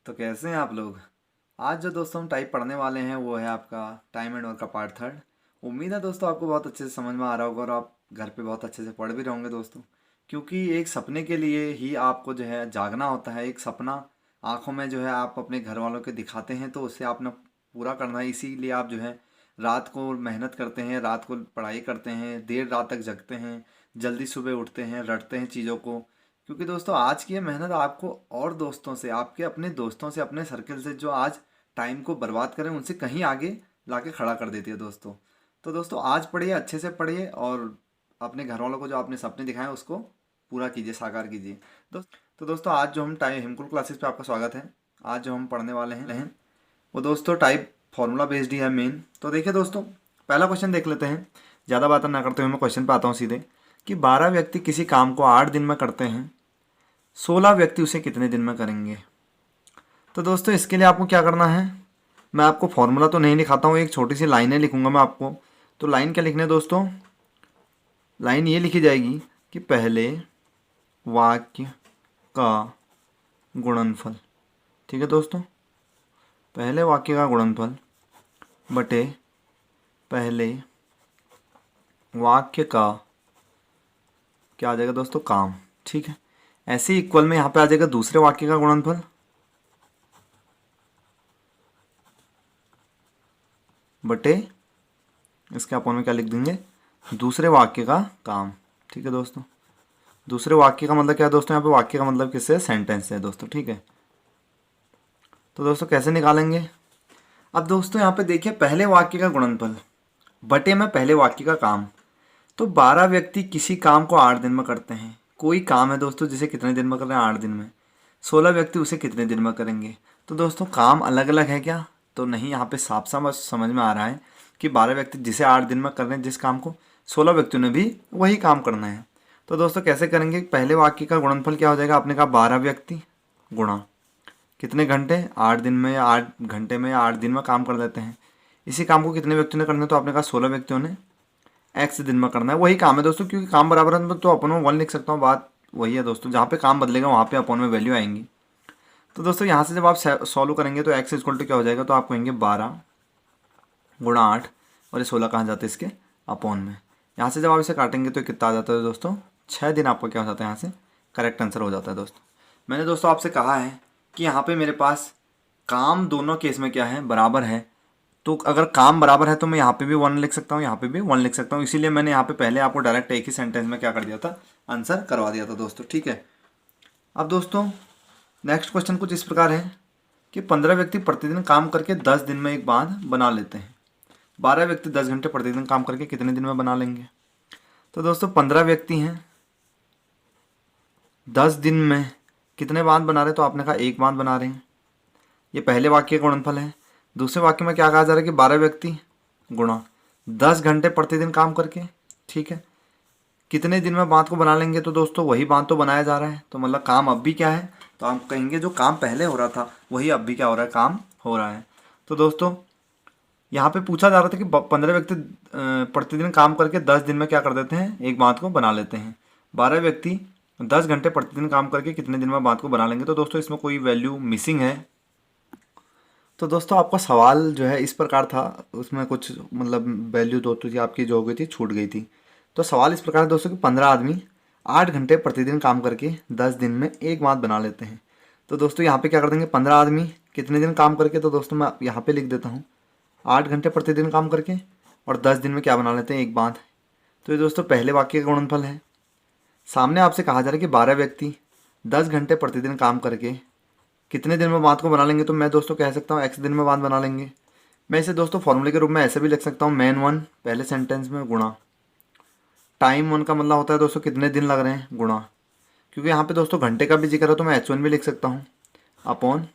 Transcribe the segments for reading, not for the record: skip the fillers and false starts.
तो कैसे हैं आप लोग। आज जो दोस्तों हम टाइप पढ़ने वाले हैं वो है आपका टाइम एंड वर्क का पार्ट थर्ड। उम्मीद है दोस्तों आपको बहुत अच्छे से समझ में आ रहा होगा और आप घर पे बहुत अच्छे से पढ़ भी रहे होंगे दोस्तों। क्योंकि एक सपने के लिए ही आपको जो है जागना होता है। एक सपना आंखों में जो है आप अपने घर वालों के दिखाते हैं तो उसे आपने पूरा करना है। इसीलिए आप जो है रात को मेहनत करते हैं, रात को पढ़ाई करते हैं, देर रात तक जगते हैं, जल्दी सुबह उठते हैं, रटते हैं चीज़ों को। क्योंकि दोस्तों आज की ये मेहनत आपको और दोस्तों से, आपके अपने दोस्तों से, अपने सर्कल से जो आज टाइम को बर्बाद करें उनसे कहीं आगे लाके खड़ा कर देती है दोस्तों। तो दोस्तों आज पढ़िए, अच्छे से पढ़िए और अपने घर वालों को जो आपने सपने दिखाए उसको पूरा कीजिए, साकार कीजिए। तो दोस्तों आज जो हम टाइम हिमकुल क्लासेस पे आपका स्वागत है। आज जो हम पढ़ने वाले हैं वो दोस्तों टाइप फॉर्मूला बेस्ड ही है मेन। तो देखिए दोस्तों पहला क्वेश्चन देख लेते हैं। ज़्यादा बातें ना करते हुए मैं क्वेश्चन पे आता हूँ सीधे कि 12 व्यक्ति किसी काम को 8 दिन में करते हैं, 16 व्यक्ति उसे कितने दिन में करेंगे। तो दोस्तों इसके लिए आपको क्या करना है, मैं आपको फॉर्मूला तो नहीं लिखाता हूँ, एक छोटी सी लाइनें लिखूंगा मैं आपको। तो लाइन क्या लिखने है दोस्तों, लाइन ये लिखी जाएगी कि पहले वाक्य का गुणनफल। ठीक है दोस्तों, पहले वाक्य का गुणनफल बटे पहले वाक्य का क्या आ जाएगा दोस्तों, काम। ठीक है, ऐसे ही इक्वल में यहाँ पे आ जाएगा दूसरे वाक्य का गुणनफल बटे इसके अपन में क्या लिख देंगे, दूसरे वाक्य का काम। ठीक है दोस्तों, दूसरे वाक्य का मतलब क्या है दोस्तों, यहाँ पे वाक्य का मतलब किससे, सेंटेंस है दोस्तों। ठीक है, तो दोस्तों कैसे निकालेंगे। अब दोस्तों यहाँ पे देखिए पहले वाक्य का गुणनफल बटे में पहले वाक्य का काम। तो 12 व्यक्ति किसी काम को 8 दिन में करते हैं। कोई काम है दोस्तों जिसे कितने दिन में कर रहे हैं, 8 दिन में। 16 व्यक्ति उसे कितने दिन में करेंगे। तो दोस्तों काम अलग अलग है क्या, तो नहीं, यहाँ पे साफ साफ समझ में आ रहा है कि 12 व्यक्ति जिसे 8 दिन में कर रहे हैं जिस काम को, 16 व्यक्तियों ने भी वही काम करना है। तो दोस्तों कैसे करेंगे, पहले वाक्य का गुणनफल क्या हो जाएगा, आपने कहा 12 व्यक्ति गुणा कितने घंटे, 8 दिन में या 8 घंटे में या 8 दिन में काम कर देते हैं। इसी काम को कितने व्यक्तियों ने करना है, तो आपने कहा 16 व्यक्तियों ने एक्स दिन में करना है। वही काम है दोस्तों, क्योंकि काम बराबर है तो अपन में 1 लिख सकता हूँ। बात वही है दोस्तों, जहाँ पे काम बदलेगा वहाँ पे अपन में वैल्यू आएंगी। तो दोस्तों यहाँ से जब आप सॉल्व करेंगे तो एक्स इक्वल टू क्या हो जाएगा, तो आप कहेंगे 12 गुणा 8 और ये 16 कहाँ जाते हैं इसके अपॉन में। यहाँ से जब आप इसे काटेंगे तो कितना आ जाता है दोस्तों, 6 दिन आपका क्या हो जाता है, यहाँ से करेक्ट आंसर हो जाता है दोस्तों। मैंने दोस्तों आपसे कहा है कि यहाँ पे मेरे पास काम दोनों केस में क्या है, बराबर है। तो अगर काम बराबर है तो मैं यहाँ पे भी 1 लिख सकता हूँ, यहाँ पे भी 1 लिख सकता हूँ। इसीलिए मैंने यहाँ पे पहले आपको डायरेक्ट एक ही सेंटेंस में क्या कर दिया था, आंसर करवा दिया था दोस्तों। ठीक है, अब दोस्तों नेक्स्ट क्वेश्चन कुछ इस प्रकार है कि 15 व्यक्ति प्रतिदिन काम करके 10 दिन में एक बांध बना लेते हैं। 12 व्यक्ति 10 घंटे प्रतिदिन काम करके कितने दिन में बना लेंगे। तो दोस्तों 15 व्यक्ति हैं, 10 दिन में कितने बांध बना रहे हैं, तो आपने कहा एक बांध बना रहे हैं। ये पहले वाक्य का गुणनफल है। दूसरे वाक्य में क्या कहा जा रहा है कि 12 व्यक्ति गुणा 10 घंटे प्रतिदिन काम करके, ठीक है, कितने दिन में बांध को बना लेंगे। तो दोस्तों वही बांध तो बनाया जा रहा है, तो मतलब काम अब भी क्या है, तो आप कहेंगे जो काम पहले हो रहा था वही अब भी क्या हो रहा है, काम हो रहा है। तो दोस्तों यहाँ पे पूछा जा रहा था कि 15 व्यक्ति प्रतिदिन काम करके 10 दिन में क्या कर देते हैं, एक बांध को बना लेते हैं। 12 व्यक्ति 10 घंटे प्रतिदिन काम करके कितने दिन में बांध को बना लेंगे। तो दोस्तों इसमें कोई वैल्यू मिसिंग है। तो दोस्तों आपका सवाल जो है इस प्रकार था, उसमें कुछ मतलब वैल्यू दोस्तों थी आपकी जो हो गई थी, छूट गई थी। तो सवाल इस प्रकार है दोस्तों कि 15 आदमी 8 घंटे प्रतिदिन काम करके 10 दिन में एक बांध बना लेते हैं। तो दोस्तों यहाँ पे क्या कर देंगे, 15 आदमी कितने दिन काम करके, तो दोस्तों मैं यहाँ पे लिख देता हूँ 8 घंटे प्रतिदिन काम करके और 10 दिन में क्या बना लेते हैं, एक बांध। तो ये दोस्तों पहले वाक्य का गुणनफल है। सामने आपसे कहा जा रहा है कि 12 व्यक्ति 10 घंटे प्रतिदिन काम करके कितने दिन में बांध को बना लेंगे। तो मैं दोस्तों कह सकता हूँ एक्स दिन में बांध बना लेंगे। मैं इसे दोस्तों फॉर्मूले के रूप में ऐसे भी लिख सकता हूँ, मैन 1 पहले सेंटेंस में गुणा टाइम 1 का मतलब होता है दोस्तों कितने दिन लग रहे हैं, गुणा, क्योंकि यहाँ पे दोस्तों घंटे का भी जिक्र है तो मैं H1 भी लिख सकता हूँ, अपॉन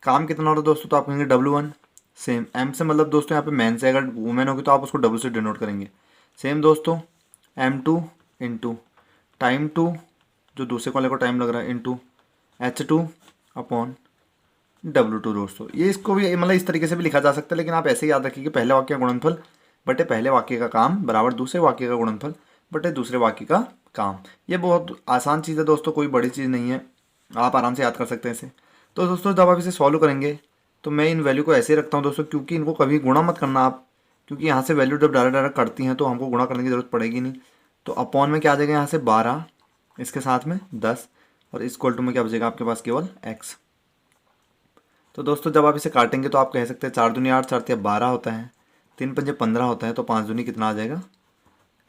काम कितना हो रहा है दोस्तों, तो आप कहेंगे W1। सेम M से मतलब दोस्तों यहाँ पे मैन से, अगर वुमेन होगी तो आप उसको W से डिनोट करेंगे। सेम दोस्तों M2 इंटू टाइम 2 जो दूसरे वाले को टाइम लग रहा है इंटू H2 अपॉन W2 दोस्तों। ये इसको भी मतलब इस तरीके से भी लिखा जा सकता है, लेकिन आप ऐसे ही याद रखिए कि पहले वाक्य का गुणनफल बटे पहले वाक्य का काम बराबर दूसरे वाक्य का गुणनफल बटे दूसरे वाक्य का काम। ये बहुत आसान चीज़ है दोस्तों, कोई बड़ी चीज़ नहीं है, आप आराम से याद कर सकते हैं इसे। तो दोस्तों जब आप इसे सॉल्व करेंगे तो मैं इन वैल्यू को ऐसे ही रखता हूँ दोस्तों, क्योंकि इनको कभी गुणा मत करना आप, क्योंकि यहाँ से वैल्यू जब डायरेक्ट डायरेक्ट करती हैं तो हमको गुणा करने की ज़रूरत पड़ेगी नहीं। तो अपॉन में क्या आ जाएगा यहाँ से 12, इसके साथ में 10, और इक्वल टू में क्या बचेगा आपके पास केवल x। तो दोस्तों जब आप इसे काटेंगे तो आप कह सकते हैं 4 दूनी 8, 4 तिया 12 होता है, 3 पंजे 15 होता है, तो 5 दूनी कितना आ जाएगा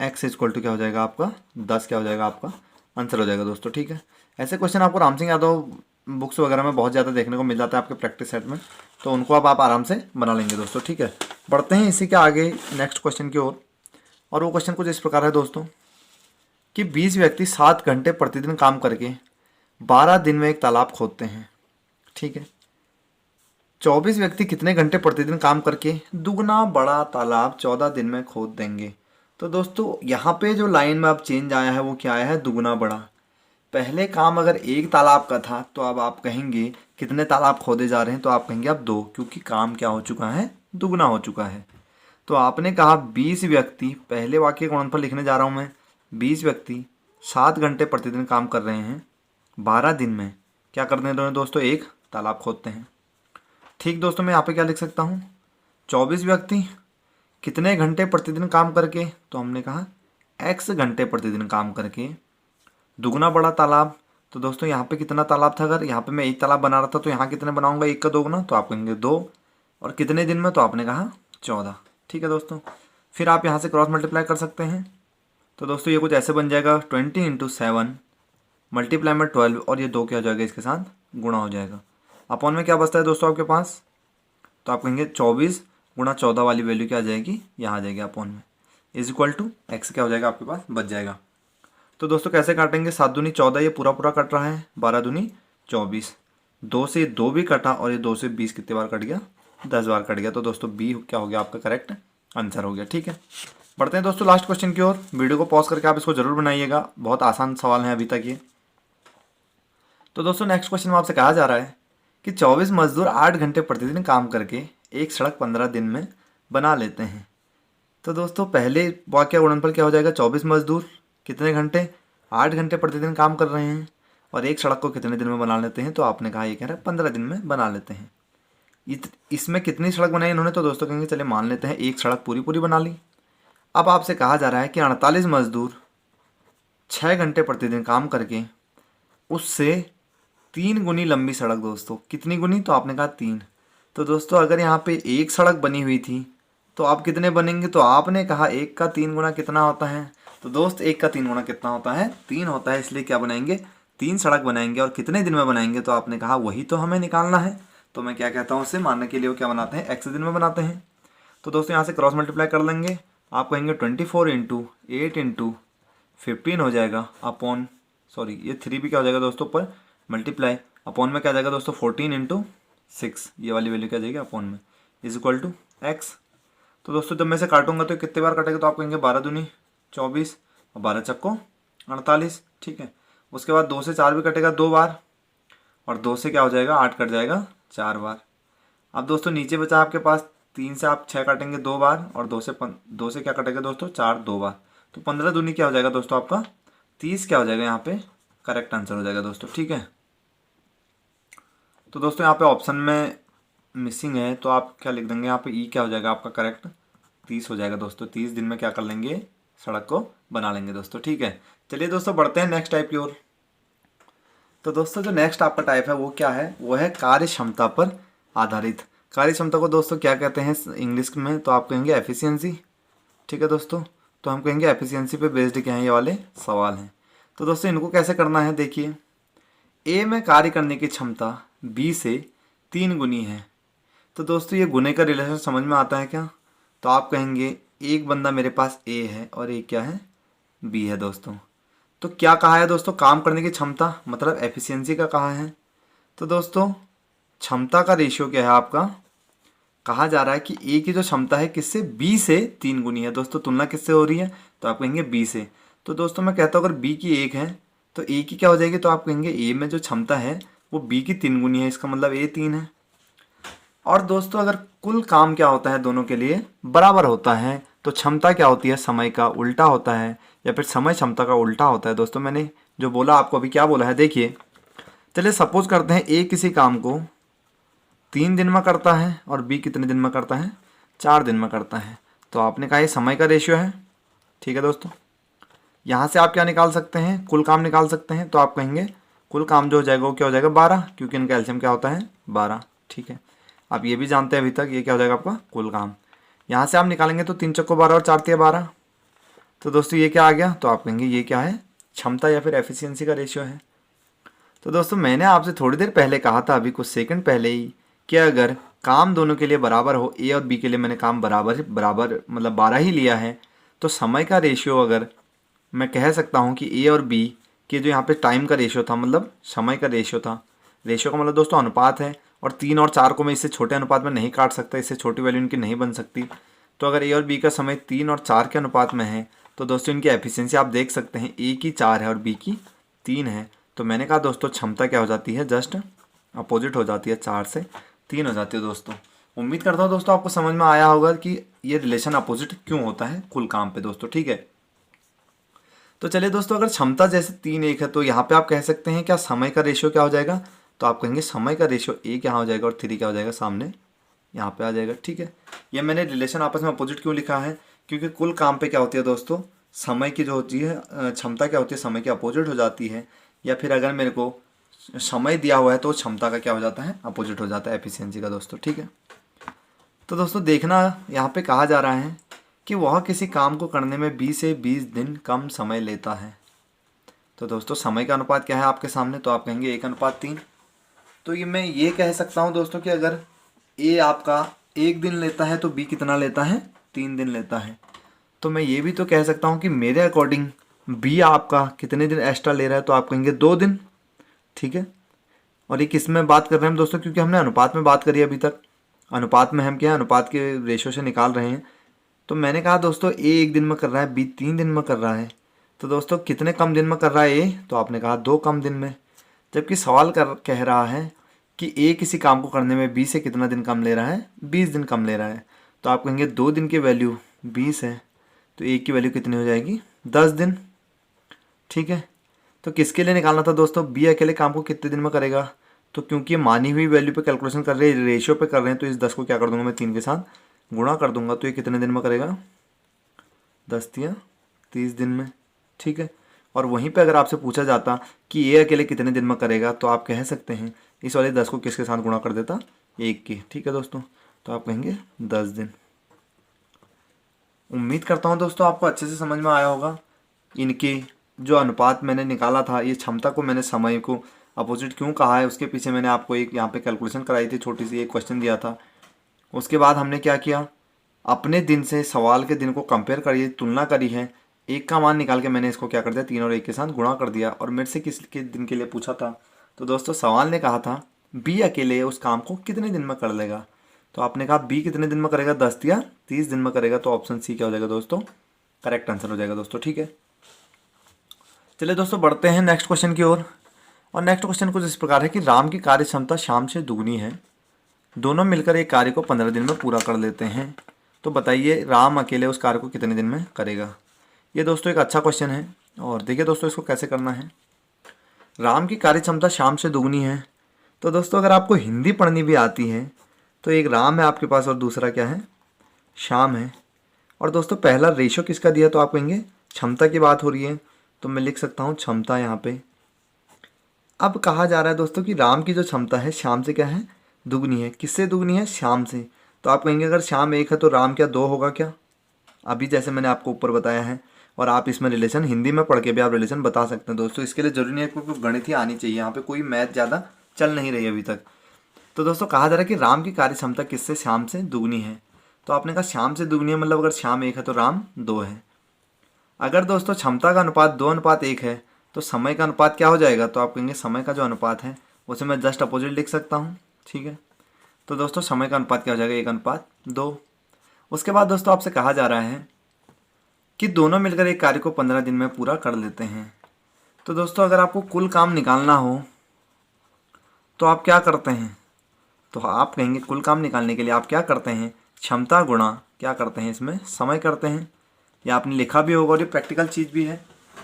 x इक्वल टू क्या हो जाएगा आपका 10, क्या हो जाएगा आपका आंसर हो जाएगा दोस्तों। ठीक है, ऐसे क्वेश्चन आपको राम सिंह यादव बुक्स वगैरह में बहुत ज़्यादा देखने को मिल जाता है आपके प्रैक्टिस सेट में, तो उनको अब आप आराम से बना लेंगे दोस्तों। ठीक है, बढ़ते हैं इसी के आगे नेक्स्ट क्वेश्चन की ओर। और वो क्वेश्चन कुछ इस प्रकार है दोस्तों कि 20 व्यक्ति 7 घंटे प्रतिदिन काम करके 12 दिन में एक तालाब खोदते हैं। ठीक है, 24 व्यक्ति कितने घंटे प्रतिदिन काम करके दुगना बड़ा तालाब 14 दिन में खोद देंगे। तो दोस्तों यहाँ पे जो लाइन में अब चेंज आया है वो क्या आया है, दुगना बड़ा। पहले काम अगर एक तालाब का था तो अब आप कहेंगे कितने तालाब खोदे जा रहे हैं, तो आप कहेंगे अब 2, क्योंकि काम क्या हो चुका है, दुगना हो चुका है। तो आपने कहा 20 व्यक्ति, पहले वाक्य का गुणनफल लिखने जा रहा हूँ मैं, 20 व्यक्ति 7 घंटे प्रतिदिन काम कर रहे हैं, 12 दिन में क्या करते हैं दोस्तों, एक तालाब खोदते हैं। ठीक दोस्तों, मैं यहाँ पे क्या लिख सकता हूँ, 24 व्यक्ति कितने घंटे प्रतिदिन काम करके, तो हमने कहा x घंटे प्रतिदिन काम करके दुगना बड़ा तालाब। तो दोस्तों यहाँ पे कितना तालाब था, अगर यहाँ पे मैं एक तालाब बना रहा था तो यहाँ कितने बनाऊंगा, 1 का 2 गुना, तो आप कहेंगे 2, और कितने दिन में, तो आपने कहा 14। ठीक है दोस्तों, फिर आप यहाँ से क्रॉस मल्टीप्लाई कर सकते हैं। तो दोस्तों ये कुछ ऐसे बन जाएगा 20 × 7 मल्टीप्लाई में 12, और ये 2 क्या हो जाएगा, इसके साथ गुणा हो जाएगा। अपॉन में क्या बचता है दोस्तों आपके पास, तो आप कहेंगे 24 × 14 वाली वैल्यू क्या आ जाएगी, यहाँ आ जाएगी अपॉन में, इज इक्वल टू एक्स क्या हो जाएगा आपके पास बच जाएगा। तो दोस्तों कैसे काटेंगे, 7 दूनी 14, ये पूरा पूरा कट रहा है, 12 दूनी 24, 2 से 2 भी कटा, और ये 2 से 20 कितने बार कट गया, 10 बार कट गया। तो दोस्तों बी क्या हो गया आपका करेक्ट आंसर हो गया। ठीक है, बढ़ते हैं दोस्तों लास्ट क्वेश्चन की ओर। वीडियो को पॉज करके आप इसको जरूर बनाइएगा, बहुत आसान सवाल है अभी तक ये। तो दोस्तों नेक्स्ट क्वेश्चन में आपसे कहा जा रहा है कि 24 मजदूर 8 घंटे प्रतिदिन काम करके एक सड़क 15 दिन में बना लेते हैं। तो दोस्तों पहले वाक्य गुणनफल क्या हो जाएगा, 24 मजदूर कितने घंटे, 8 घंटे प्रतिदिन काम कर रहे हैं, और एक सड़क को कितने दिन में बना लेते हैं, तो आपने कहा ये कह रहा है 15 दिन में बना लेते हैं। इसमें कितनी सड़क बनाई इन्होंने, तो दोस्तों कहेंगे चले मान लेते हैं एक सड़क पूरी पूरी बना ली। अब आपसे कहा जा रहा है कि 48 मजदूर 6 घंटे प्रतिदिन काम करके उससे 3 गुनी लंबी सड़क, दोस्तों कितनी गुनी, तो आपने कहा 3। तो दोस्तों अगर यहाँ पे एक सड़क बनी हुई थी तो आप कितने बनेंगे, तो आपने कहा 1 का 3 गुना कितना होता है, तो दोस्त 1 का 3 गुना कितना होता है, 3 होता है, इसलिए क्या बनाएंगे 3 सड़क बनाएंगे, और कितने दिन में बनाएंगे, तो आपने कहा वही तो हमें निकालना है। तो मैं क्या कहता हूँ, उससे मानने के लिए वो क्या बनाते हैं, x दिन में बनाते हैं। तो दोस्तों यहाँ से क्रॉस मल्टीप्लाई कर लेंगे, आप कहेंगे 24 × 8 × 15 हो जाएगा अपॉन, सॉरी ये 3 भी क्या हो जाएगा दोस्तों ऊपर मल्टीप्लाई, अपॉन में क्या आ जाएगा दोस्तों 14 × 6, ये वाली वैल्यू क्या जाएगी अपॉन में, इज इक्वल टू x। तो दोस्तों जब मैं से काटूंगा तो कितने बार कटेगा, तो आप कहेंगे 12 दूनी 24 और 12 चक्को 48। ठीक है, उसके बाद 2 से 4 भी कटेगा 2 बार, और 2 से क्या हो जाएगा 8 कट जाएगा 4 बार। अब दोस्तों नीचे बचा आपके पास 3 से आप 6 काटेंगे 2 बार, और 2 से क्या कटेगा दोस्तों 4 2 बार, तो 15 दूनी क्या हो जाएगा दोस्तों आपका 30 क्या हो जाएगा यहाँ पे करेक्ट आंसर हो जाएगा दोस्तों। ठीक है, तो दोस्तों यहाँ पे ऑप्शन में मिसिंग है, तो आप क्या लिख देंगे यहाँ पे ई क्या हो जाएगा आपका करेक्ट 30 हो जाएगा दोस्तों। 30 दिन में क्या कर लेंगे, सड़क को बना लेंगे दोस्तों। ठीक है, चलिए दोस्तों बढ़ते हैं नेक्स्ट टाइप की ओर। तो दोस्तों जो नेक्स्ट आपका टाइप है वो क्या है, वो है कार्य क्षमता पर आधारित। कार्य क्षमता को दोस्तों क्या कहते हैं इंग्लिश में, तो आप कहेंगे एफिशिएंसी। ठीक है दोस्तों, तो हम कहेंगे एफिशिएंसी पे बेस्ड क्या है ये वाले सवाल हैं। तो दोस्तों इनको कैसे करना है, देखिए ए में कार्य करने की क्षमता बी से 3 गुनी है। तो दोस्तों ये गुने का रिलेशन समझ में आता है क्या, तो आप कहेंगे एक बंदा मेरे पास ए है और एक क्या है बी है दोस्तों। तो क्या कहा है दोस्तों, काम करने की क्षमता मतलब एफिशिएंसी का कहा है। तो दोस्तों क्षमता का रेशियो क्या है आपका, कहा जा रहा है कि ए की जो क्षमता है किससे, बी से 3 गुनी है। दोस्तों तुलना किससे हो रही है, तो आप कहेंगे बी से। तो दोस्तों मैं कहता हूँ अगर बी की 1 है तो ए की क्या हो जाएगी, तो आप कहेंगे ए में जो क्षमता है वो बी की 3 गुनी है, इसका मतलब ए 3 है। और दोस्तों अगर कुल काम क्या होता है दोनों के लिए बराबर होता है, तो क्षमता क्या होती है, समय का उल्टा होता है, या फिर समय क्षमता का उल्टा होता है। दोस्तों मैंने जो बोला आपको अभी क्या बोला है देखिए, चलिए सपोज करते हैं ए किसी काम को 3 दिन में करता है और बी कितने दिन में करता है, 4 दिन में करता है। तो आपने कहा ये समय का रेशियो है। ठीक है दोस्तों, यहाँ से आप क्या निकाल सकते हैं, कुल काम निकाल सकते हैं। तो आप कहेंगे कुल काम जो हो जाएगा वो क्या हो जाएगा 12, क्योंकि इनका एलसीएम क्या होता है 12। ठीक है, आप ये भी जानते हैं अभी तक, ये क्या हो जाएगा आपका कुल काम। यहाँ से आप निकालेंगे तो 3 चक्को 12 और 4 तिया 12। तो दोस्तों ये क्या आ गया, तो आप कहेंगे ये क्या है, क्षमता या फिर एफिशिएंसी का रेशियो है। तो दोस्तों मैंने आपसे थोड़ी देर पहले कहा था, अभी कुछ सेकंड पहले ही, कि अगर काम दोनों के लिए बराबर हो, ए और बी के लिए मैंने काम बराबर मतलब 12 ही लिया है, तो समय का रेशियो अगर मैं कह सकता हूँ कि ए और बी के जो यहाँ पे टाइम का रेशियो था, मतलब समय का रेशियो था, रेशियो का मतलब दोस्तों अनुपात है, और 3 और 4 को मैं इससे छोटे अनुपात में नहीं काट सकता, इससे छोटी वैल्यू इनकी नहीं बन सकती। तो अगर ए और बी का समय 3 और 4 के अनुपात में है, तो दोस्तों इनकी एफिशिएंसी आप देख सकते हैं, ए की 4 है और बी की 3 है। तो मैंने कहा दोस्तों क्षमता क्या हो जाती है, जस्ट अपोजिट हो जाती है, 4 से 3 हो जाती है। दोस्तों उम्मीद करता हूँ दोस्तों आपको समझ में आया होगा कि ये रिलेशन अपोजिट क्यों होता है कुल काम पे दोस्तों। ठीक है, तो चलिए दोस्तों, अगर क्षमता जैसे 3 1 है, तो यहाँ पे आप कह सकते हैं क्या समय का रेशियो क्या हो जाएगा, तो आप कहेंगे समय का रेशियो 1 यहाँ हो जाएगा और 3 क्या हो जाएगा सामने यहाँ पे आ जाएगा। ठीक है, ये मैंने रिलेशन आपस में अपोजिट क्यों लिखा है, क्योंकि कुल काम पे क्या होती है दोस्तों, समय की जो होती है क्षमता क्या होती है, समय की अपोजिट हो जाती है। या फिर अगर मेरे को समय दिया हुआ है तो क्षमता का क्या हो जाता है, अपोजिट हो जाता है एफिशिएंसी का दोस्तों। ठीक है, तो दोस्तों देखना यहाँ पे कहा जा रहा है कि वह किसी काम को करने में 20 से 20 दिन कम समय लेता है। तो दोस्तों समय का अनुपात क्या है आपके सामने, तो आप कहेंगे 1:3। तो ये मैं ये कह सकता हूँ दोस्तों कि अगर ए आपका 1 दिन लेता है तो बी कितना लेता है, 3 दिन लेता है। तो मैं ये भी तो कह सकता हूँ कि मेरे अकॉर्डिंग बी आपका कितने दिन एक्स्ट्रा ले रहा है, तो आप कहेंगे 2 दिन। ठीक है, और ये किस में बात कर रहे हैं हम दोस्तों, क्योंकि हमने अनुपात में बात करी अभी तक, अनुपात में हम क्या है, अनुपात के रेशियो से निकाल रहे हैं। तो मैंने कहा दोस्तों ए 1 दिन में कर रहा है, बी 3 दिन में कर रहा है। तो दोस्तों कितने कम दिन में कर रहा है ए, तो आपने कहा 2 कम दिन में। जबकि सवाल कह रहा है कि ए किसी काम को करने में बी से कितना दिन कम ले रहा है, 20 दिन कम ले रहा है। तो आप कहेंगे 2 दिन की वैल्यू 20 है, तो ए की वैल्यू कितनी हो जाएगी, 10 दिन। ठीक है, तो किसके लिए निकालना था दोस्तों, बी अकेले काम को कितने दिन में करेगा। तो क्योंकि मानी हुई वैल्यू पे कैलकुलेशन कर रहे हैं, रेशियो पे कर रहे हैं, तो इस 10 को क्या कर दूंगा मैं, 3 के साथ गुणा कर दूंगा। तो ये कितने दिन में करेगा, 10 या 30 दिन में। ठीक है, और वहीं पे अगर आपसे पूछा जाता कि ये अकेले कितने दिन में करेगा, तो आप कह सकते हैं इस वाले 10 को किसके साथ गुणा कर देता, 1 के। ठीक है दोस्तों, तो आप कहेंगे 10 दिन। उम्मीद करता हूँ दोस्तों आपको अच्छे से समझ में आया होगा। इनके जो अनुपात मैंने निकाला था, ये क्षमता को मैंने समय को अपोजिट क्यों कहा है, उसके पीछे मैंने आपको एक यहाँ पे कैलकुलेशन कराई थी, छोटी सी एक क्वेश्चन दिया था। उसके बाद हमने क्या किया, अपने दिन से सवाल के दिन को कंपेयर करिए, तुलना करी है, एक का मान निकाल के मैंने इसको क्या कर दिया, 3 और 1 के साथ गुणा कर दिया। और मेरे से किस के दिन के लिए पूछा था, तो दोस्तों सवाल ने कहा था बी अकेले उस काम को कितने दिन में कर लेगा। तो आपने कहा बी कितने दिन में करेगा, 10 या 30 दिन में करेगा। तो ऑप्शन सी क्या हो जाएगा दोस्तों, करेक्ट आंसर हो जाएगा दोस्तों। ठीक है, चलिए दोस्तों बढ़ते हैं नेक्स्ट क्वेश्चन की ओर। और नेक्स्ट क्वेश्चन कुछ इस प्रकार है कि राम की कार्य क्षमता श्याम से दुगनी है, दोनों मिलकर एक कार्य को 15 दिन में पूरा कर लेते हैं। तो बताइए राम अकेले उस कार्य को कितने दिन में करेगा। ये दोस्तों एक अच्छा क्वेश्चन है, और देखिए दोस्तों इसको कैसे करना है। राम की कार्य क्षमता श्याम से दुगनी है, तो दोस्तों अगर आपको हिंदी पढ़नी भी आती है, तो एक राम है आपके पास और दूसरा क्या है, श्याम है। और दोस्तों पहला रेशो किसका दिया, तो आप कहेंगे क्षमता की बात हो रही है, तो मैं लिख सकता हूँ क्षमता यहाँ पे। अब कहा जा रहा है दोस्तों कि राम की जो क्षमता है श्याम से क्या है, दुगनी है। किससे दुगनी है, श्याम से। तो आप कहेंगे अगर श्याम 1 है तो राम क्या 2 होगा क्या, अभी जैसे मैंने आपको ऊपर बताया है। और आप इसमें रिलेशन हिंदी में पढ़ के भी आप रिलेशन बता सकते हैं दोस्तों। इसके लिए जरूरी नहीं है क्योंकि गणित ही आनी चाहिए, यहाँ पे कोई मैथ ज़्यादा चल नहीं रही अभी तक। तो दोस्तों कहा जा रहा है कि राम की कार्य क्षमता किससे, श्याम से दुगनी है। तो आपने कहा श्याम से दुगनी है, मतलब अगर श्याम 1 है तो राम 2 है। अगर दोस्तों क्षमता का अनुपात 2:1 है, तो समय का अनुपात क्या हो जाएगा, तो आप कहेंगे समय का जो अनुपात है उसे मैं जस्ट अपोजिट लिख सकता हूँ। ठीक है, तो दोस्तों समय का अनुपात क्या हो जाएगा, 1:2। उसके बाद दोस्तों आपसे कहा जा रहा है कि दोनों मिलकर एक कार्य को 15 दिन में पूरा कर लेते हैं। तो दोस्तों अगर आपको कुल काम निकालना हो तो आप क्या करते हैं, तो आप कहेंगे कुल काम निकालने के लिए आप क्या करते हैं, क्षमता गुणा क्या करते हैं, इसमें समय करते हैं। या आपने लिखा भी होगा और ये प्रैक्टिकल चीज़ भी है,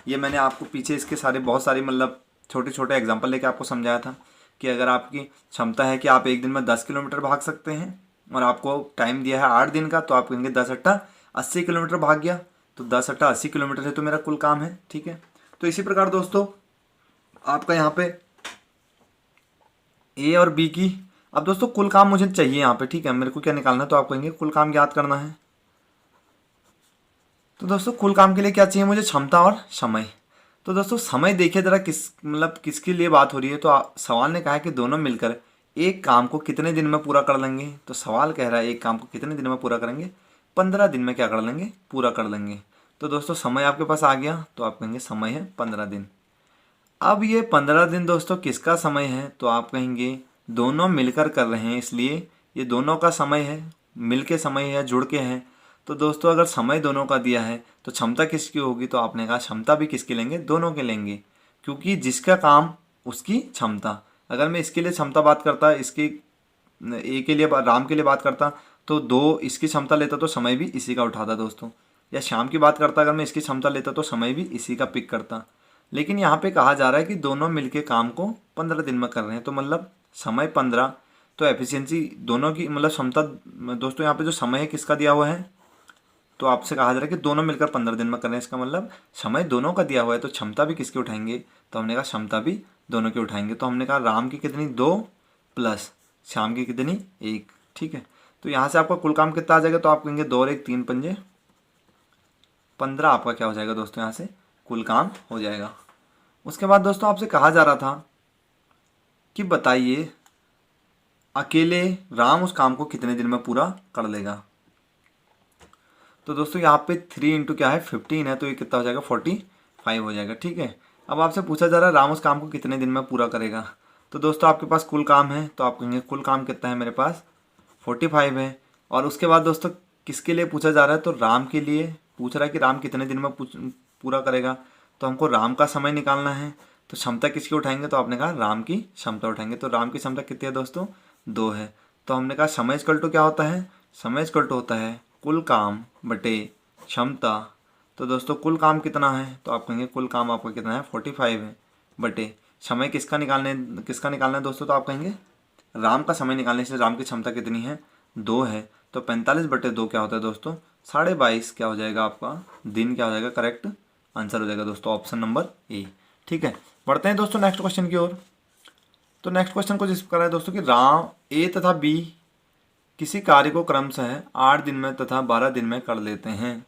ये मैंने आपको पीछे इसके सारे बहुत सारी मतलब छोटे छोटे एग्जाम्पल लेके आपको समझाया था कि अगर आपकी क्षमता है कि आप एक दिन में 10 किलोमीटर भाग सकते हैं और आपको टाइम दिया है 8 दिन का, तो आप कहेंगे 10 अट्ठा 80 किलोमीटर भाग गया, तो 10 अट्ठा 80 किलोमीटर है तो मेरा कुल काम है। ठीक है, तो इसी प्रकार दोस्तों आपका यहाँ पे ए और बी की, अब दोस्तों कुल काम मुझे चाहिए यहाँ पे। ठीक है, मेरे को क्या निकालना है, तो आप कहेंगे कुल काम याद करना है। तो दोस्तों कुल काम के लिए क्या चाहिए मुझे, क्षमता और समय। तो दोस्तों समय देखिए जरा किसके लिए बात हो रही है, तो सवाल ने कहा है कि दोनों मिलकर एक काम को कितने दिन में पूरा कर लेंगे। तो सवाल कह रहा है एक काम को कितने दिन में पूरा करेंगे, 15 दिन में क्या कर लेंगे, पूरा कर लेंगे। तो दोस्तों समय आपके पास आ गया, तो आप कहेंगे समय है 15 दिन। अब ये 15 दिन दोस्तों किसका समय है, तो आप कहेंगे दोनों मिलकर कर रहे हैं, इसलिए ये दोनों का समय है, मिल के समय है, जुड़ के है। तो दोस्तों अगर समय दोनों का दिया है तो क्षमता किसकी होगी, तो आपने कहा क्षमता भी किसकी लेंगे, दोनों के लेंगे, क्योंकि जिसका काम उसकी क्षमता। अगर मैं इसके लिए क्षमता बात करता, इसकी ए के लिए राम के लिए बात करता, तो 2 इसकी क्षमता लेता तो समय भी इसी का उठाता दोस्तों। या श्याम की बात करता, अगर मैं इसकी क्षमता लेता तो समय भी इसी का पिक करता। लेकिन यहाँ पे कहा जा रहा है कि दोनों मिलके काम को 15 दिन में कर रहे हैं, तो मतलब समय 15, तो एफिशिएंसी दोनों की मतलब क्षमता। दोस्तों यहाँ पे जो समय है किसका दिया हुआ है, तो आपसे कहा जा रहा है कि दोनों मिलकर 15 दिन में कर रहे हैं, इसका मतलब समय दोनों का दिया हुआ है, तो क्षमता भी किसकी उठाएंगे, तो हमने कहा क्षमता भी दोनों की उठाएंगे। तो हमने कहा राम की कितनी 2 प्लस श्याम की कितनी 1। ठीक है, तो यहाँ से आपका कुल काम कितना आ जाएगा, तो आप कहेंगे 2 और 1 3 पंजे 15, आपका क्या हो जाएगा दोस्तों, यहाँ से कुल काम हो जाएगा। उसके बाद दोस्तों आपसे कहा जा रहा था कि बताइए अकेले राम उस काम को कितने दिन में पूरा कर लेगा। तो दोस्तों यहाँ पे 3 इंटू क्या है 15 है, तो ये कितना हो जाएगा 45 हो जाएगा। ठीक है, अब आपसे पूछा जा रहा है राम उस काम को कितने दिन में पूरा करेगा। तो दोस्तों आपके पास कुल काम है, तो आप कहेंगे कुल काम कितना है, मेरे पास 45 है। और उसके बाद दोस्तों किसके लिए पूछा जा रहा है, तो राम के लिए पूछ रहा है कि राम कितने दिन में पूरा करेगा। तो हमको राम का समय निकालना है, तो क्षमता किसकी उठाएंगे, तो आपने कहा राम की क्षमता उठाएंगे। तो राम की क्षमता कितनी है दोस्तों, 2 है। तो हमने कहा समय इक्वल टू क्या होता है, समय इक्वल टू होता है कुल काम बटे क्षमता। तो दोस्तों कुल काम कितना है, तो आप कहेंगे कुल काम आपका कितना है 45 है, बटे समय किसका निकालना है दोस्तों, तो आप कहेंगे राम का समय निकालने से राम की क्षमता कितनी है 2 है। तो 45 बटे 2 क्या होता है दोस्तों 22.5, क्या हो जाएगा आपका दिन, क्या हो जाएगा करेक्ट आंसर हो जाएगा दोस्तों ऑप्शन नंबर ए। ठीक है, बढ़ते हैं दोस्तों नेक्स्ट क्वेश्चन की ओर। तो नेक्स्ट क्वेश्चन को जिस प्रकार है दोस्तों कि राम ए तथा बी किसी कार्य को क्रमशः 8 दिन में तथा 12 दिन में कर लेते हैं।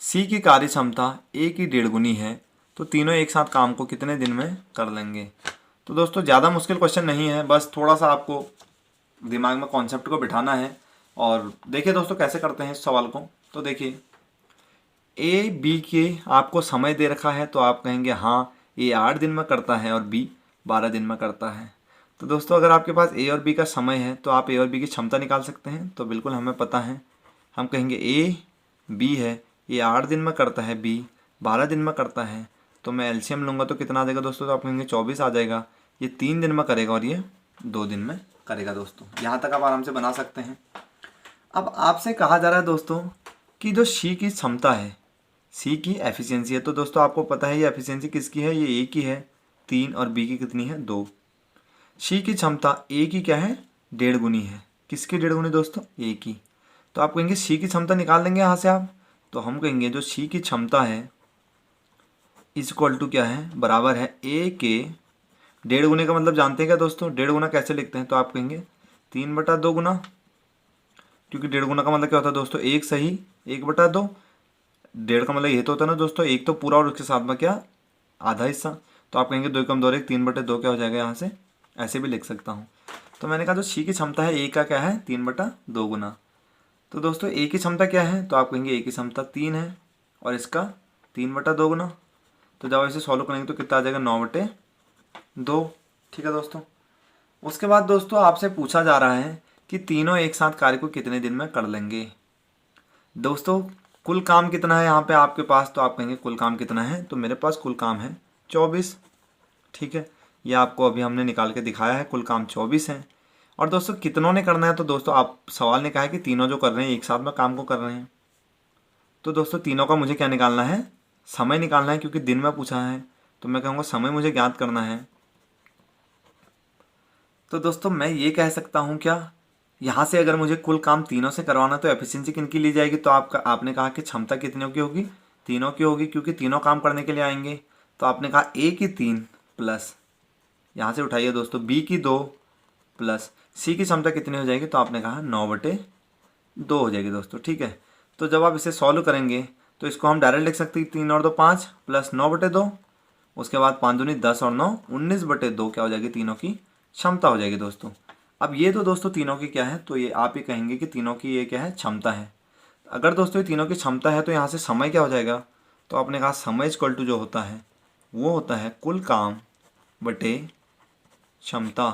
सी की कार्य क्षमता ए की 1.5 गुनी है, तो तीनों एक साथ काम को कितने दिन में कर लेंगे। तो दोस्तों ज़्यादा मुश्किल क्वेश्चन नहीं है, बस थोड़ा सा आपको दिमाग में कॉन्सेप्ट को बिठाना है। और देखिए दोस्तों कैसे करते हैं इस सवाल को। तो देखिए ए बी के आपको समय दे रखा है, तो आप कहेंगे हाँ ए 8 दिन में करता है और बी 12 दिन में करता है। तो दोस्तों अगर आपके पास ए और बी का समय है, तो आप ए और बी की क्षमता निकाल सकते हैं। तो बिल्कुल हमें पता है, हम कहेंगे ए बी है, ये 8 दिन में करता है, बी 12 दिन में करता है। तो मैं एलसीएम लूँगा तो कितना आ जाएगा दोस्तों, तो आप कहेंगे 24 आ जाएगा। ये 3 दिन में करेगा और ये 2 दिन में करेगा दोस्तों। यहाँ तक आप आराम से बना सकते हैं। अब आपसे कहा जा रहा है दोस्तों कि जो सी की क्षमता है, सी की एफिशिएंसी है, तो दोस्तों आपको पता है ये एफिशिएंसी किसकी है, ये ए की है 3 और बी की कितनी है 2। सी की क्षमता ए की क्या है 1.5 गुनी है, किसकी 1.5 गुनी दोस्तों ए की। तो आप कहेंगे सी की क्षमता निकाल लेंगे यहाँ से आप, तो हम कहेंगे जो सी की क्षमता है इज इक्वल टू क्या है बराबर है ए के 1.5 गुने का मतलब जानते हैं क्या दोस्तों, 1.5 गुना कैसे लिखते हैं, तो आप कहेंगे 3/2 गुना, क्योंकि 1.5 गुना का मतलब क्या होता है दोस्तों 1 सही 1/2। 1.5 का मतलब ये तो होता है ना दोस्तों 1 तो पूरा और उसके साथ में क्या आधा हिस्सा। तो आप कहेंगे 2 कम 2 1 3/2 क्या हो जाएगा, यहाँ से ऐसे भी लिख सकता हूँ। तो मैंने कहा जो सी की क्षमता है ए का क्या है 3/2 गुना। तो दोस्तों ए की क्षमता क्या है, तो आप कहेंगे ए की क्षमता 3 है और इसका 3/2 गुना। तो जब इसे सॉल्व करेंगे तो कितना आ जाएगा 9/2। ठीक है दोस्तों। उसके बाद दोस्तों आपसे पूछा जा रहा है कि तीनों एक साथ कार्य को कितने दिन में कर लेंगे। दोस्तों कुल काम कितना है यहाँ पे आपके पास, तो आप कहेंगे कुल काम कितना है, तो मेरे पास कुल काम है 24। ठीक है, ये आपको अभी हमने निकाल के दिखाया है, कुल काम 24 है। और दोस्तों कितनों ने करना है, तो दोस्तों आप सवाल ने कहा है कि तीनों जो कर रहे हैं एक साथ में काम को कर रहे हैं। तो दोस्तों तीनों का मुझे क्या निकालना है, समय निकालना है, क्योंकि दिन में पूछा है। तो मैं कहूँगा समय मुझे ज्ञात करना है। तो दोस्तों मैं ये कह सकता हूँ क्या, यहाँ से अगर मुझे कुल काम तीनों से करवाना तो एफिशिएंसी किनकी ली जाएगी, तो आपने कहा कि क्षमता कितनों की होगी, तीनों की होगी, क्योंकि तीनों काम करने के लिए आएंगे। तो आपने कहा ए की 3 प्लस, यहाँ से उठाइए दोस्तों, बी की 2 प्लस सी की क्षमता कितनी हो जाएगी, तो आपने कहा 9/2 हो जाएगी दोस्तों। ठीक है, तो जब आप इसे सॉल्व करेंगे तो इसको हम डायरेक्ट लिख सकते हैं 3 और 2 5 प्लस 9/2, उसके बाद 5 दूनी 10 और 9 19/2 क्या हो जाएगी, तीनों की क्षमता हो जाएगी दोस्तों। अब ये तो दोस्तों तीनों की क्या है, तो ये आप ये कहेंगे कि तीनों की ये क्या है, क्षमता है। अगर दोस्तों ये तीनों की क्षमता है तो यहाँ से समय क्या हो जाएगा, तो आपने कहा समय इक्वल टू जो होता है वो होता है कुल काम बटे क्षमता।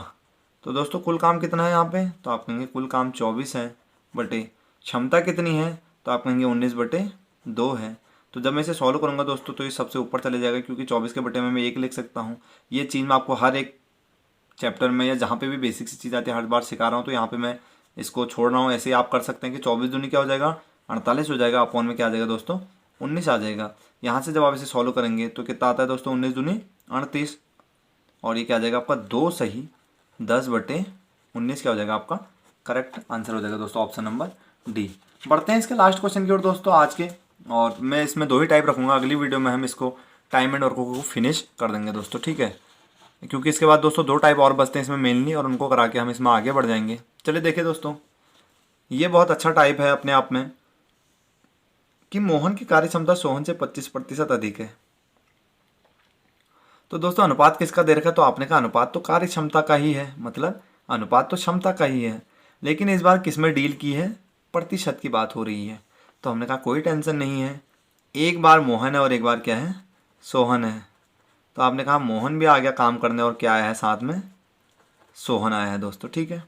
तो दोस्तों कुल काम कितना है यहाँ पे, तो आप कहेंगे कुल काम 24 है बटे क्षमता कितनी है, तो आप कहेंगे 19/2 है। तो जब मैं इसे सॉल्व करूँगा दोस्तों तो ये सबसे ऊपर चले जाएगा, क्योंकि 24 के बटे में मैं 1 लिख सकता हूँ। ये चीज़ मैं आपको हर एक चैप्टर में या जहाँ पे भी बेसिक सी चीज़ आती है हर बार सिखा रहा हूँ, तो यहाँ पे मैं इसको छोड़ रहा हूँ। ऐसे ही आप कर सकते हैं कि 24 दूनी क्या हो जाएगा, 48 हो जाएगा, अपॉन में क्या आ जाएगा दोस्तों, 19 आ जाएगा। यहाँ से जब आप इसे सॉल्व करेंगे तो कितना आता है दोस्तों, 19 दूनी 38, और ये क्या आ जाएगा आपका 2 सही 10/19 क्या हो जाएगा आपका करेक्ट आंसर हो जाएगा दोस्तों, ऑप्शन नंबर डी। बढ़ते हैं इसके लास्ट क्वेश्चन की ओर दोस्तों आज के, और मैं इसमें 2 ही टाइप रखूँगा, अगली वीडियो में हम इसको टाइम एंड वर्कों को फिनिश कर देंगे दोस्तों। ठीक है, क्योंकि इसके बाद दोस्तों 2 टाइप और बचते हैं इसमें मेनली, और उनको करा के हम इसमें आगे बढ़ जाएंगे। चलिए देखिए दोस्तों, ये बहुत अच्छा टाइप है अपने आप में कि मोहन की कार्य क्षमता सोहन से 25% अधिक है। तो दोस्तों अनुपात किसका दे रखा है, तो आपने कहा अनुपात तो कार्य क्षमता का ही है, मतलब अनुपात तो क्षमता का ही है, लेकिन इस बार किस में डील की है, प्रतिशत की बात हो रही है। तो हमने कहा कोई टेंशन नहीं है, एक बार मोहन है और एक बार क्या है, सोहन है। तो आपने कहा मोहन भी आ गया काम करने, और क्या आया है साथ में, सोहन आया है दोस्तों। ठीक है,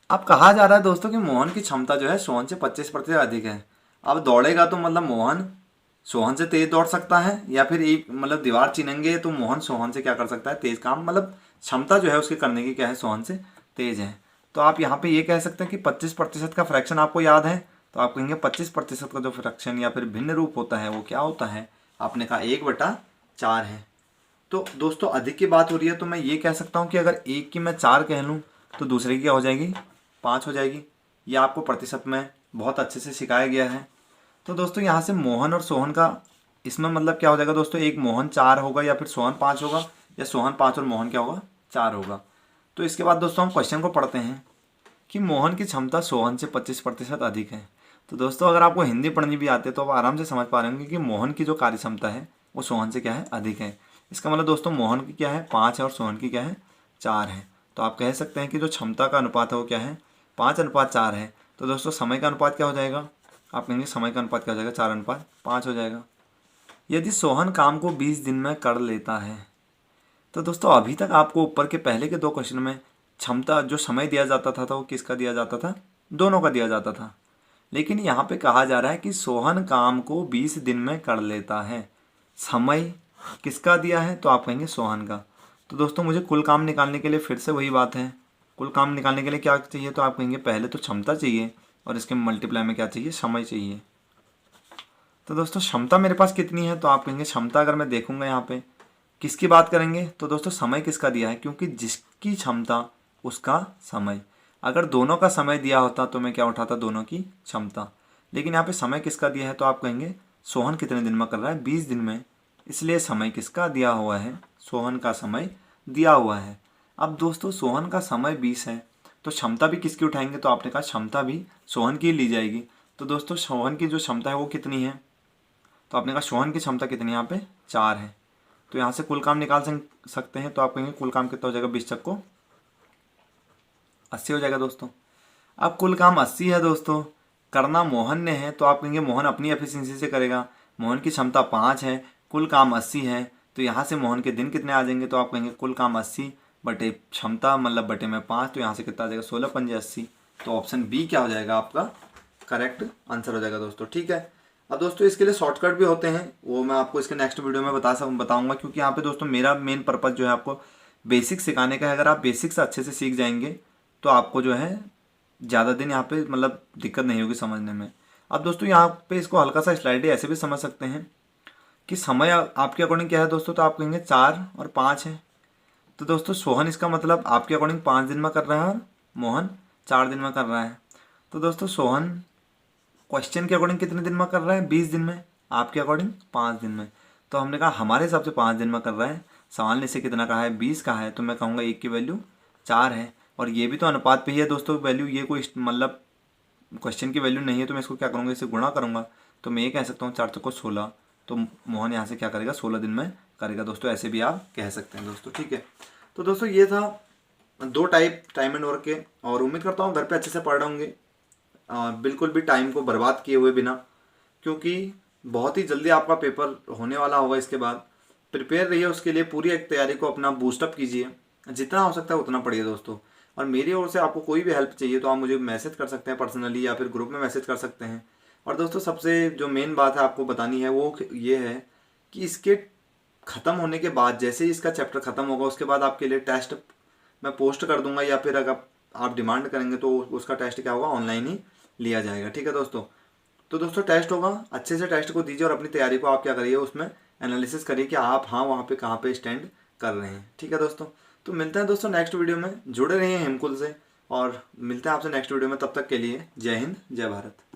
अब कहा जा रहा है दोस्तों कि मोहन की क्षमता जो है सोहन से 25% अधिक है। अब दौड़ेगा तो मतलब मोहन सोहन से तेज दौड़ सकता है, या फिर एक मतलब दीवार चिनेंगे तो मोहन सोहन से क्या कर सकता है, तेज काम, मतलब क्षमता जो है उसके करने की क्या है, सोहन से तेज है। तो आप यहाँ पे ये कह सकते हैं कि 25% का फ्रैक्शन आपको याद है, तो आप कहेंगे 25% का जो फ्रैक्शन या फिर भिन्न रूप होता है वो क्या होता है, आपने कहा 1/4 है। तो दोस्तों अधिक की बात हो रही है, तो मैं ये कह सकता हूँ कि अगर एक की मैं 4 कह लूँ तो दूसरे की क्या हो जाएगी, 5 हो जाएगी। ये आपको प्रतिशत में बहुत अच्छे से सिखाया गया है। तो दोस्तों यहाँ से मोहन और सोहन का इसमें मतलब क्या हो जाएगा दोस्तों, एक मोहन 4 होगा या फिर सोहन 5 होगा, या सोहन 5 और मोहन क्या होगा, 4 होगा। तो इसके बाद दोस्तों हम क्वेश्चन को पढ़ते हैं कि मोहन की क्षमता सोहन से 25% अधिक है। तो दोस्तों अगर आपको हिंदी पढ़नी भी आती है तो आप आराम से समझ पा रहे होंगे कि मोहन की जो कार्य क्षमता है वो सोहन से क्या है, अधिक है। इसका मतलब दोस्तों मोहन की क्या है, 5 है, और सोहन की क्या है, 4 है। तो आप कह सकते हैं कि जो क्षमता का अनुपात है वो क्या है, 5:4 है। तो दोस्तों समय का अनुपात क्या हो जाएगा, आप कहेंगे समय का अनुपात क्या हो जाएगा, 4:5 हो जाएगा। यदि सोहन काम को 20 दिन में कर लेता है, तो दोस्तों अभी तक आपको ऊपर के पहले के 2 क्वेश्चन में क्षमता जो समय दिया जाता था तो वो किसका दिया जाता था, दोनों का दिया जाता था। लेकिन यहाँ पे कहा जा रहा है कि सोहन काम को 20 दिन में कर लेता है, समय किसका दिया है, तो आप कहेंगे सोहन का। तो दोस्तों मुझे कुल काम निकालने के लिए फिर से वही बात है, कुल काम निकालने के लिए क्या चाहिए, तो आप कहेंगे पहले तो क्षमता चाहिए और इसके मल्टीप्लाई में क्या चाहिए, समय चाहिए। तो दोस्तों क्षमता मेरे पास कितनी है, तो आप कहेंगे क्षमता अगर मैं देखूंगा यहाँ पे किसकी बात करेंगे, तो दोस्तों समय किसका दिया है, क्योंकि जिसकी क्षमता उसका समय। अगर दोनों का समय दिया होता तो मैं क्या उठाता, दोनों की क्षमता। लेकिन यहाँ पे समय किसका दिया है, तो आप कहेंगे सोहन कितने दिन में कर रहा है, 20 दिन में, इसलिए समय किसका दिया हुआ है, सोहन का समय दिया हुआ है। अब दोस्तों सोहन का समय 20 है, तो क्षमता भी किसकी उठाएंगे, तो आपने कहा क्षमता भी सोहन की ली जाएगी। तो दोस्तों सोहन की जो क्षमता है वो कितनी है, तो आपने कहा सोहन की क्षमता कितनी है, यहाँ पे 4 है। तो यहाँ से कुल काम निकाल सकते हैं, तो आप कहेंगे कुल काम कितना हो जाएगा, 20 को 80 हो जाएगा दोस्तों। अब कुल काम 80 है दोस्तों, करना मोहन ने है, तो आप कहेंगे मोहन अपनी एफिशिएंसी से करेगा। मोहन की क्षमता 5 है, कुल काम 80 है, तो यहाँ से मोहन के दिन कितने आ जाएंगे, तो आप कहेंगे कुल काम 80 बटे क्षमता मतलब बटे में 5, तो यहाँ से कितना आ जाएगा, 16×5 = 80। तो ऑप्शन बी क्या हो जाएगा, आपका करेक्ट आंसर हो जाएगा दोस्तों। ठीक है, अब दोस्तों इसके लिए शॉर्टकट भी होते हैं, वो मैं आपको इसके नेक्स्ट वीडियो में बताऊंगा, क्योंकि यहाँ पे दोस्तों मेरा मेन पर्पज़ जो है आपको बेसिक सिखाने का है। अगर आप बेसिक्स अच्छे से सीख जाएंगे तो आपको जो है ज़्यादा दिन यहाँ पे मतलब दिक्कत नहीं होगी समझने में। अब दोस्तों यहाँ पे इसको हल्का सा स्लाइडली ऐसे भी समझ सकते हैं कि समय आपके अकॉर्डिंग क्या है दोस्तों, तो आप कहेंगे 4 और 5 है। तो दोस्तों सोहन इसका मतलब आपके अकॉर्डिंग 5 दिन में कर रहा है और मोहन 4 दिन में कर रहा है। तो दोस्तों सोहन क्वेश्चन के अकॉर्डिंग कितने दिन में कर रहा है, 20 दिन में, आपके अकॉर्डिंग 5 दिन में। तो हमने कहा हमारे हिसाब से 5 दिन में कर रहा है। सवाल ने से कितना कहा है, 20 कहा है, तो मैं कहूँगा 1 की वैल्यू 4 है। और ये भी तो अनुपात पे ही है दोस्तों वैल्यू, ये कोई मतलब क्वेश्चन की वैल्यू नहीं है, तो मैं इसको क्या करूँगा, इसे गुणा करूँगा। तो मैं ये कह सकता हूँ 4 चौको 16, तो मोहन यहाँ से क्या करेगा, 16 दिन में करेगा दोस्तों। ऐसे भी आप कह सकते हैं दोस्तों, ठीक है। तो दोस्तों ये था 2 टाइप टाइम एंड वर्क के, और उम्मीद करता हूँ घर पे अच्छे से पढ़ रहे होंगे, बिल्कुल भी टाइम को बर्बाद किए हुए बिना, क्योंकि बहुत ही जल्दी आपका पेपर होने वाला होगा। इसके बाद प्रिपेयर रहिए उसके लिए, पूरी एक तैयारी को अपना बूस्टअप कीजिए, जितना हो सकता है उतना पढ़िए दोस्तों। और मेरी ओर से आपको कोई भी हेल्प चाहिए तो आप मुझे मैसेज कर सकते हैं पर्सनली, या फिर ग्रुप में मैसेज कर सकते हैं। और दोस्तों सबसे जो मेन बात है आपको बतानी है वो ये है कि इसके ख़त्म होने के बाद, जैसे ही इसका चैप्टर ख़त्म होगा उसके बाद आपके लिए टेस्ट मैं पोस्ट कर दूंगा, या फिर अगर आप डिमांड करेंगे तो उसका टेस्ट क्या होगा, ऑनलाइन ही लिया जाएगा, ठीक है दोस्तों। तो दोस्तों टेस्ट होगा, अच्छे से टेस्ट को दीजिए और अपनी तैयारी को आप क्या करिए, उसमें एनालिसिस करिए कि आप हाँ वहाँ पे कहाँ पे स्टैंड कर रहे हैं, ठीक है दोस्तों। तो मिलते हैं दोस्तों नेक्स्ट वीडियो में, जुड़े रहिए हेमकुल से, और मिलते हैं आपसे नेक्स्ट वीडियो में। तब तक के लिए जय हिंद जय भारत।